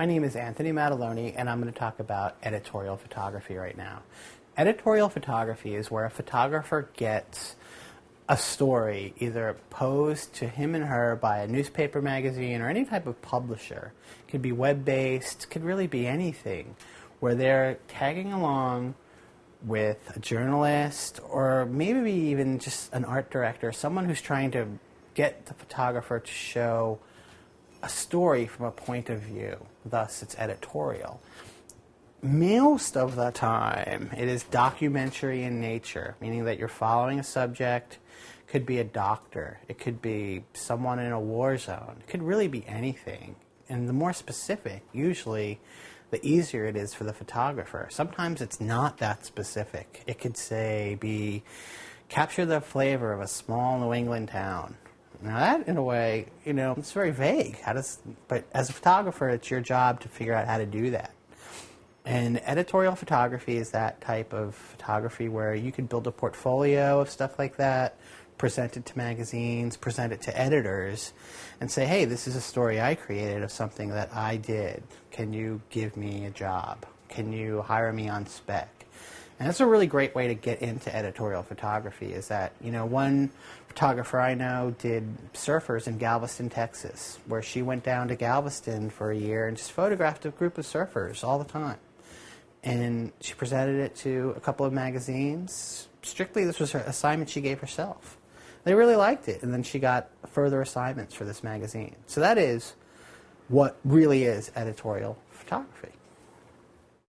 My name is Anthony Mataloni, and I'm going to talk about editorial photography right now. Editorial photography is where a photographer gets a story either posed to him and her by a newspaper, magazine, or any type of publisher. It could be web-based, could really be anything, where they're tagging along with a journalist or maybe even just an art director, someone who's trying to get the photographer to show a story from a point of view. Thus, it's editorial. Most of the time, it is documentary in nature, meaning that you're following a subject. It could be a doctor. It could be someone in a war zone. It could really be anything. And the more specific, usually, the easier it is for the photographer. Sometimes it's not that specific. It could say, capture the flavor of a small New England town. Now that, in a way, it's very vague. But as a photographer, it's your job to figure out how to do that. And editorial photography is that type of photography where you can build a portfolio of stuff like that, present it to magazines, present it to editors, and say, hey, this is a story I created of something that I did. Can you give me a job? Can you hire me on spec? And that's a really great way to get into editorial photography is that, one photographer I know did surfers in Galveston, Texas, where she went down to Galveston for a year and just photographed a group of surfers all the time. And she presented it to a couple of magazines. Strictly, this was her assignment she gave herself. They really liked it, and then she got further assignments for this magazine. So that is what really is editorial photography.